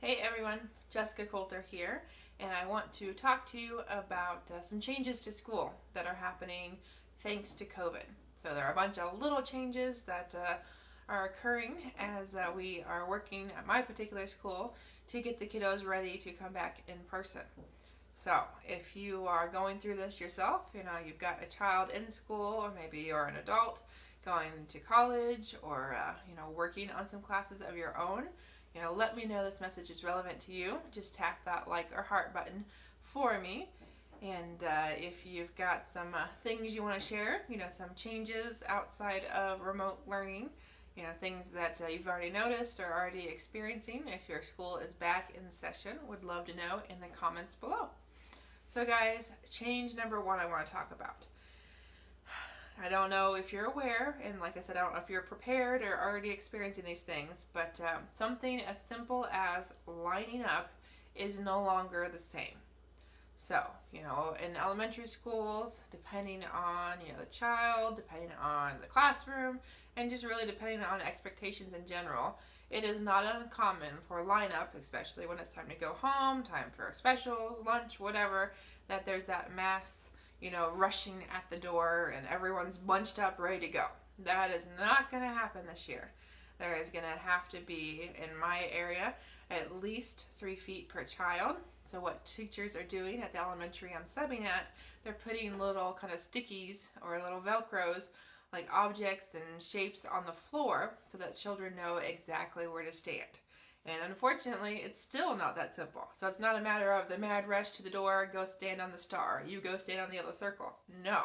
Hey everyone, Jessica Coulter here, and I want to talk to you about some changes to school that are happening thanks to COVID. So there are a bunch of little changes that are occurring as we are working at my particular school to get the kiddos ready to come back in person. So if you are going through this yourself, you've got a child in school, or maybe you're an adult going to college, or working on some classes of your own, let me know this message is relevant to you. Just tap that like or heart button for me. And if you've got some things you want to share, some changes outside of remote learning, things that you've already noticed or already experiencing, if your school is back in session, would love to know in the comments below. So guys, change number one I want to talk about. I don't know if you're aware, and like I said, I don't know if you're prepared or already experiencing these things, but something as simple as lining up is no longer the same. So, in elementary schools, depending on, the child, depending on the classroom, and just really depending on expectations in general, it is not uncommon for lineup, especially when it's time to go home, time for specials, lunch, whatever, that there's that mass rushing at the door and everyone's bunched up, ready to go. That is not going to happen this year. There is going to have to be, in my area, at least 3 feet per child. So what teachers are doing at the elementary I'm subbing at, they're putting little kind of stickies or little Velcros, like objects and shapes on the floor so that children know exactly where to stand. And unfortunately, it's still not that simple. So it's not a matter of the mad rush to the door, go stand on the star, you go stand on the yellow circle. No,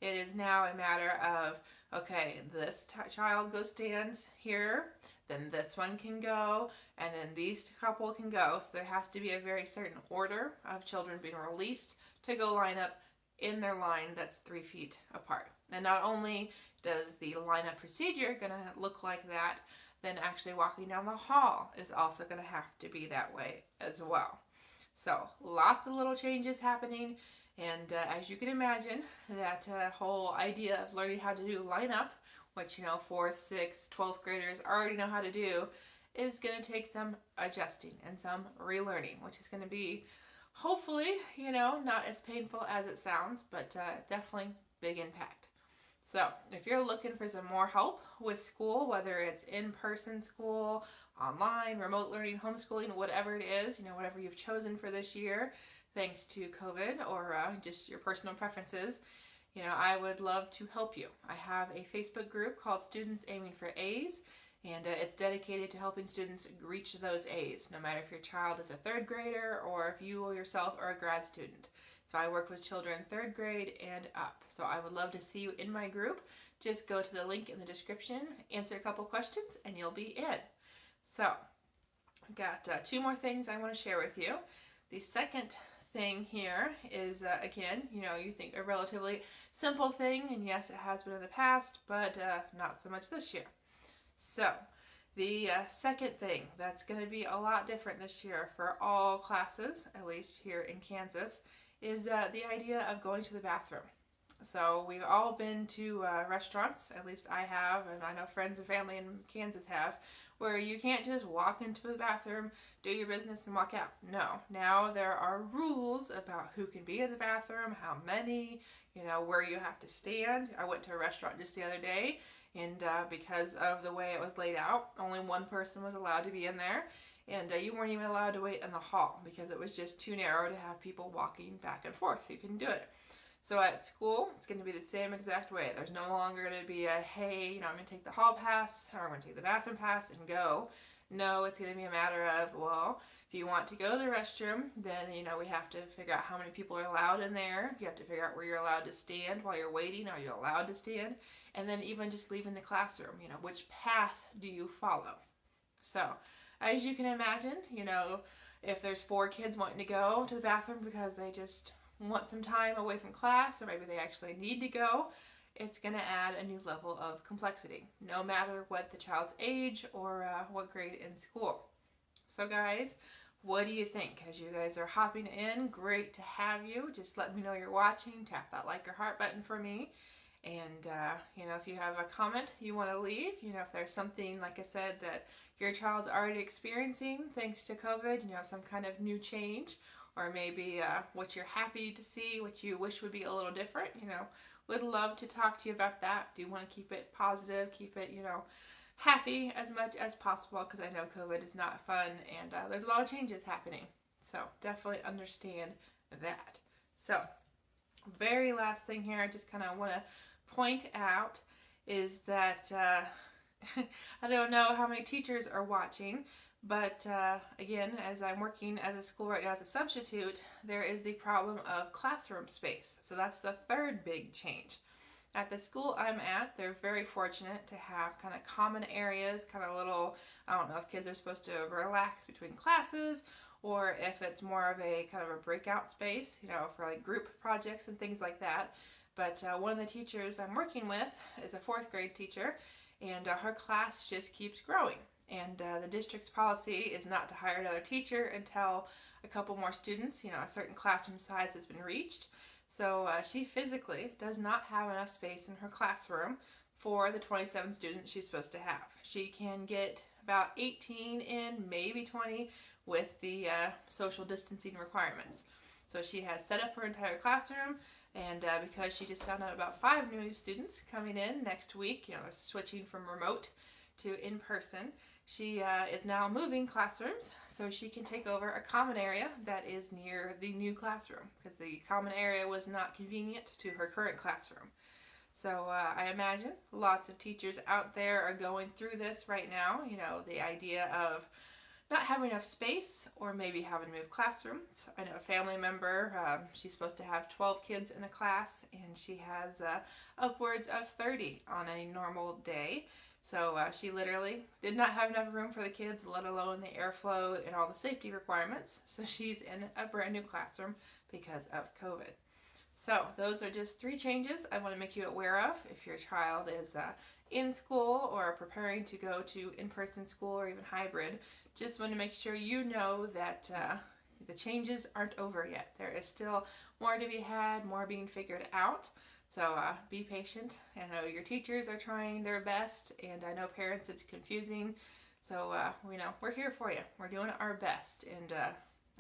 it is now a matter of, okay, this child goes stands here, then this one can go, and then these couple can go. So there has to be a very certain order of children being released to go line up in their line that's 3 feet apart. And not only does the lineup procedure gonna look like that, then actually walking down the hall is also going to have to be that way as well. So lots of little changes happening, and as you can imagine, that whole idea of learning how to do line up, which 4th, 6th, 12th graders already know how to do, is going to take some adjusting and some relearning, which is going to be hopefully not as painful as it sounds, but definitely big impact. So if you're looking for some more help with school, whether it's in-person school, online, remote learning, homeschooling, whatever it is, whatever you've chosen for this year, thanks to COVID or just your personal preferences, I would love to help you. I have a Facebook group called Students Aiming for A's, and it's dedicated to helping students reach those A's, no matter if your child is a 3rd grader or if you yourself are a grad student. So I work with children 3rd grade and up. So I would love to see you in my group. Just go to the link in the description, answer a couple questions, and you'll be in. So I've got 2 more things I want to share with you. The second thing here is, again, you think a relatively simple thing, and yes, it has been in the past, but not so much this year. So the second thing that's going to be a lot different this year for all classes, at least here in Kansas, is the idea of going to the bathroom. So we've all been to restaurants, at least I have, and I know friends and family in Kansas have, where you can't just walk into the bathroom, do your business, and walk out. No, now there are rules about who can be in the bathroom, how many, where you have to stand. I went to a restaurant just the other day, and because of the way it was laid out, only one person was allowed to be in there. And you weren't even allowed to wait in the hall because it was just too narrow to have people walking back and forth. You couldn't do it. So at school, it's going to be the same exact way. There's no longer going to be a, hey, I'm going to take the hall pass, or I'm going to take the bathroom pass and go. No, it's going to be a matter of, well, if you want to go to the restroom, then, we have to figure out how many people are allowed in there. You have to figure out where you're allowed to stand while you're waiting. Are you allowed to stand? And then even just leaving the classroom, which path do you follow? So as you can imagine, if there's 4 kids wanting to go to the bathroom because they just want some time away from class, or maybe they actually need to go, it's going to add a new level of complexity, no matter what the child's age or what grade in school. So guys, what do you think? As you guys are hopping in, great to have you. Just let me know you're watching. Tap that like or heart button for me. And, if you have a comment you want to leave, if there's something, like I said, that your child's already experiencing thanks to COVID, some kind of new change, or maybe what you're happy to see, what you wish would be a little different, would love to talk to you about that. Do want to keep it positive, keep it, happy as much as possible, because I know COVID is not fun, and there's a lot of changes happening. So definitely understand that. So very last thing here, I just kind of want to point out is that I don't know how many teachers are watching, but again, as I'm working as a school right now as a substitute, there is the problem of classroom space. So that's the third big change. At the school I'm at, they're very fortunate to have kind of common areas, kind of little, I don't know if kids are supposed to relax between classes, or if it's more of a kind of a breakout space, for like group projects and things like that. But one of the teachers I'm working with is a 4th grade teacher, and her class just keeps growing. And the district's policy is not to hire another teacher until a couple more students, a certain classroom size has been reached. So she physically does not have enough space in her classroom for the 27 students she's supposed to have. She can get about 18 in, maybe 20, with the social distancing requirements. So she has set up her entire classroom, and because she just found out about 5 new students coming in next week, switching from remote to in-person, she is now moving classrooms so she can take over a common area that is near the new classroom, because the common area was not convenient to her current classroom. So I imagine lots of teachers out there are going through this right now, the idea of not having enough space, or maybe having to move classrooms. I know a family member, she's supposed to have 12 kids in a class, and she has upwards of 30 on a normal day. So she literally did not have enough room for the kids, let alone the airflow and all the safety requirements. So she's in a brand new classroom because of COVID. So those are just 3 changes I want to make you aware of if your child is in school or preparing to go to in-person school or even hybrid. Just want to make sure you know that the changes aren't over yet. There is still more to be had, more being figured out. So be patient. I know your teachers are trying their best, and I know parents, it's confusing. So we're here for you. We're doing our best, and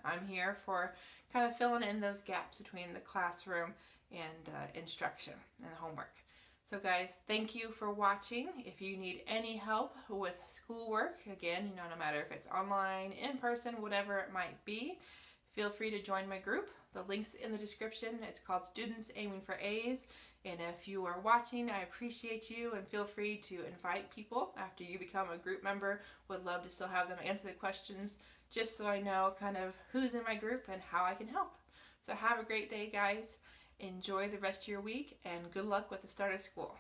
I'm here for kind of filling in those gaps between the classroom and instruction and homework. So guys, thank you for watching. If you need any help with schoolwork, again, no matter if it's online, in person, whatever it might be, feel free to join my group. The link's in the description. It's called Students Aiming for A's. And if you are watching, I appreciate you, and feel free to invite people after you become a group member. Would love to still have them answer the questions, just so I know kind of who's in my group and how I can help. So have a great day, guys. Enjoy the rest of your week, and good luck with the start of school.